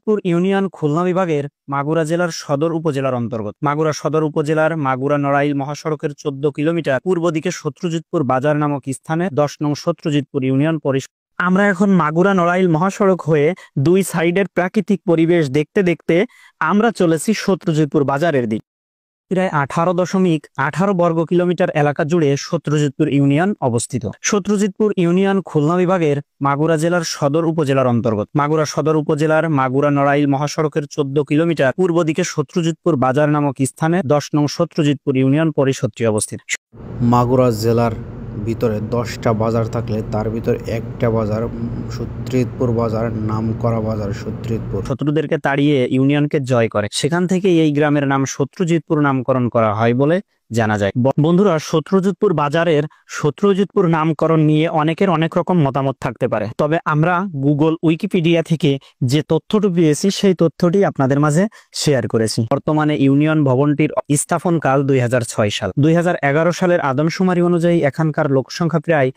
পুর ইউনিয়ন খুলনা বিভাগের মাগুরা জেলার সদর উপজেলার অন্তর্গত। মাগুরা সদর উপজেলার মাগুরা নড়াইল মহাসড়কের 14 কিলোমিটার পূর্ব দিকে সত্যজিৎপুর বাজার নামক স্থানে 10 নং সত্যজিৎপুর ইউনিয়ন পরিষদ। আমরা এখন মাগুরা নড়াইল মহাসড়ক হয়ে দুই সাইডের প্রাকৃতিক পরিবেশ দেখতে দেখতে আমরা চলেছি সত্যজিৎপুর বাজারের দিক। প্রায় 18.18 বর্গ কিলোমিটার এলাকা জুড়ে সত্যজিৎপুর ইউনিয়ন অবস্থিত। সত্যজিৎপুর ইউনিয়ন খুলনা বিভাগের মাগুরা জেলার সদর উপজেলার অন্তর্গত। মাগুরা সদর উপজেলার মাগুরা নড়াইল মহাসড়কের 14 কিলোমিটার পূর্ব দিকে সত্যজিৎপুর বাজার নামক স্থানে 10 নং সত্যজিৎপুর ইউনিয়ন পরিষদটি অবস্থিত। মাগুরা জেলার ভিতরে 10টা বাজার থাকলে তার ভিতরে একটা বাজার সত্যজিৎপুর বাজার, নাম করা বাজার সত্যজিৎপুর। শত্রুদেরকে তাড়িয়ে ইউনিয়নকে জয় করে, সেখান থেকে এই গ্রামের নাম সত্যজিৎপুর নামকরণ করা হয় বলে জানা যায়। বন্ধুরা, সত্যজিৎপুর বাজারের সত্যজিৎপুর নামকরণ নিয়ে অনেকের অনেক রকম মতামত থাকতে পারে, তবে আমরা গুগল উইকিপিডিয়া থেকে যে তথ্যটি পেয়েছি সেই তথ্যটি আপনাদের মাঝে শেয়ার করেছি। বর্তমানে ইউনিয়ন ভবনটির স্থাপন কাল 2006 সাল। 2011 সালের আদমশুমারি অনুযায়ী এখানকার লোকসংখ্যা প্রায়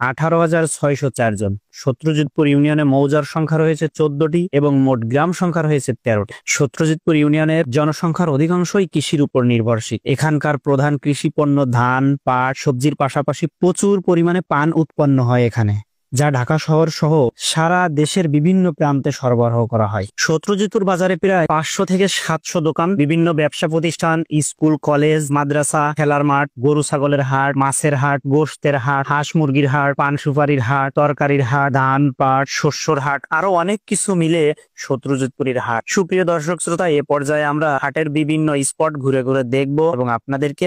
18,604 জন। সত্যজিৎপুর ইউনিয়নে মৌজার সংখ্যা রয়েছে 14টি এবং মোট গ্রাম সংখ্যা রয়েছে 13টি। সত্যজিৎপুর ইউনিয়নের জনসংখ্যার অধিকাংশই কৃষির উপর নির্ভরশীল। এখানকার প্রধান কৃষি পণ্য ধান, পাট, সবজির পাশাপাশি প্রচুর পরিমাণে পান উৎপন্ন হয় এখানে, যা ঢাকা শহর সহ সারা দেশের বিভিন্ন প্রান্তে সরবরাহ করা হয়। সত্যজিৎপুর বাজারে প্রায় 500 থেকে 700 দোকান, বিভিন্ন ব্যবসা প্রতিষ্ঠান, স্কুল, কলেজ, মাদ্রাসা, খেলার মাঠ, গরু ছাগলের হাট, মাছের হাট, গোশতের হাট, হাঁস মুরগির হাট, পান সুপারির হাট, তরকারির হাট, ধান, পাট, শস্যর হাট, আরো অনেক কিছু মিলে সত্যজিৎপুরের হাট। সুপ্রিয় দর্শক শ্রোতা, এ পর্যায়ে আমরা হাটের বিভিন্ন স্পট ঘুরে ঘুরে দেখব এবং আপনাদেরকে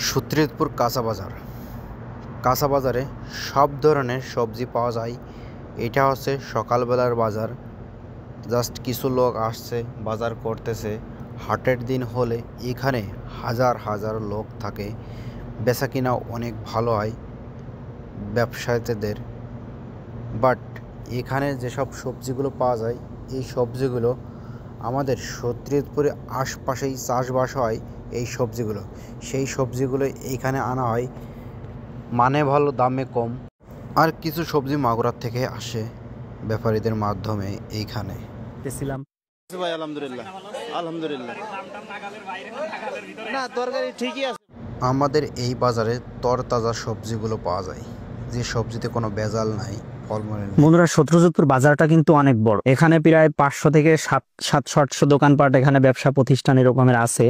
সত্যজিৎপুর কাঁচা বাজার। কাঁচা বাজারে সব ধরনের সবজি পাওয়া যায়। এটা হচ্ছে সকালবেলার বাজার। জাস্ট কিছু লোক আসছে, বাজার করতেছে। হাটের দিন হলে এখানে হাজার হাজার লোক থাকে। বেচা কিনা অনেক ভালো হয় ব্যবসায়ীদের। বাট এখানে যেসব সবজিগুলো পাওয়া যায়, এই সবজিগুলো আমাদের সত্যজিৎপুরে আশপাশেই চাষবাস হয়। এই সবজিগুলো, সেই সবজিগুলো এইখানে আনা হয়, মানে ভালো, দামে কম। আর কিছু সবজি মাগুরার থেকে আসে ব্যাপারীদের মাধ্যমে এইখানে। ভাই আলহামদুলিল্লাহ, আলহামদুলিল্লাহ। না, তরকারি ঠিকই আছে। আমাদের এই বাজারে তরতাজা সবজিগুলো পাওয়া যায়, যে সবজিতে কোনো ভেজাল নাই। বন্ধুরা, সত্যজিৎপুর বাজারটা কিন্তু অনেক বড়। এখানে প্রায় 500 থেকে 700-800 দোকানপাট, এখানে ব্যবসা প্রতিষ্ঠান এরকমের আছে।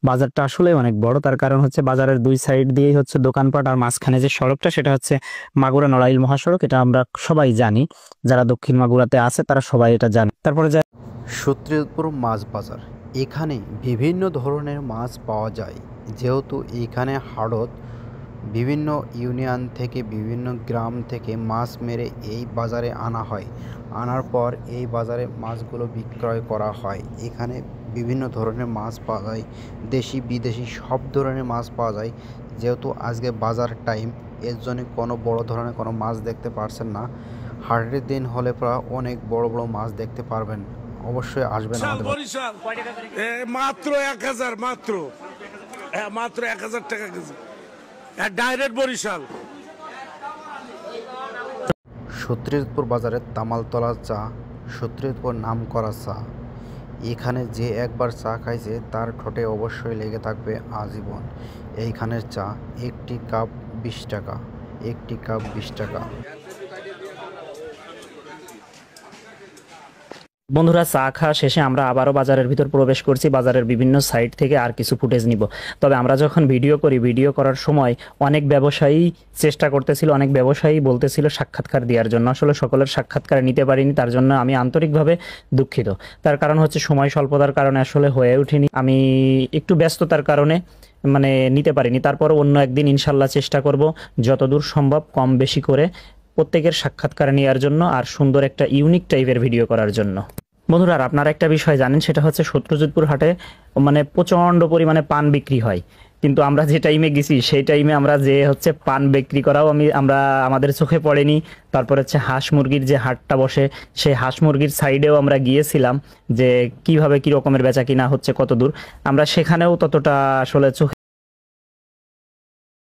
বাজারটা আসলে অনেক বড়। তার কারণ হচ্ছে বাজারের দুই সাইড দিয়েই হচ্ছে দোকানপাট, আর মাঝখানে যে সড়কটা সেটা হচ্ছে মাগুরা নড়াইল মহাসড়ক। এটা আমরা সবাই জানি, যারা দক্ষিণ মাগুরাতে আছে তারা সবাই এটা জানে। তারপরে সত্যজিৎপুর মাছ বাজার, এখানে বিভিন্ন ধরনের মাছ পাওয়া যায়। যেহেতু এইখানে হাড়ত বিভিন্ন ইউনিয়ন থেকে, বিভিন্ন গ্রাম থেকে মাছ মেরে এই বাজারে আনা হয়। আনার পর এই বাজারে মাছগুলো বিক্রয় করা হয়। এখানে বিভিন্ন ধরনের মাছ পাওয়া যায়, দেশি বিদেশি সব ধরনের মাছ পাওয়া যায়। যেহেতু আজকে বাজার টাইম, এর জন্য কোনো বড় ধরনের কোনো মাছ দেখতে পারছেন না। হাটের দিন হলে প্রায় অনেক বড় বড় মাছ দেখতে পারবেন। অবশ্যই আসবেন আমাদের। মাত্র 1000, মাত্র 1000 টাকা কেজি, ডাইরেক্ট বরিশাল। সত্যজিৎপুর বাজারে তামালতলা চা, সত্যজিৎপুর নাম করা চা। এখানে যে একবার চা খাইছে তার ঠোঁটে অবশ্যই লেগে থাকবে আজীবন। এইখানের চা একটি কাপ 20 টাকা, একটি কাপ 20 টাকা। বন্ধুরা, চা খাওয়া শেষে আমরা আবারও বাজারের ভিতর প্রবেশ করছি। বাজারের বিভিন্ন সাইড থেকে আর কিছু ফুটেজ নিব। তবে আমরা যখন ভিডিও করি, ভিডিও করার সময় অনেক ব্যবসায়ী চেষ্টা করতেছিল, অনেক ব্যবসায়ী বলতেছিল সাক্ষাৎকার দেওয়ার জন্য। আসলে সকলের সাক্ষাৎকার নিতে পারিনি, তার জন্য আমি আন্তরিকভাবে দুঃখিত। তার কারণ হচ্ছে সময় স্বল্পতার কারণে আসলে হয়ে ওঠেনি, আমি একটু ব্যস্ততার কারণে নিতে পারিনি। তারপর অন্য একদিন ইনশাল্লাহ চেষ্টা করব যতদূর সম্ভব কম বেশি করে প্রত্যেকের সাক্ষাৎকার নেওয়ার জন্য, আর সুন্দর একটা ইউনিক টাইপের ভিডিও করার জন্য। বন্ধুরা, আপনারা একটা বিষয় জানেন, সেটা হচ্ছে সত্যজিৎপুর হাটে প্রচণ্ড পরিমাণে পান বিক্রি হয়। কিন্তু আমরা যে টাইমে গেছি সেই টাইমে আমরা যে হচ্ছে পান বিক্রি করাও আমাদের চোখে পড়েনি। তারপর হচ্ছে হাঁস মুরগির যে হাটটা বসে, সেই হাঁস মুরগির সাইডেও আমরা গিয়েছিলাম যে কিভাবে কি রকমের বেচা কিনা হচ্ছে, কত দূর। আমরা সেখানেও ততটা আসলে চোখে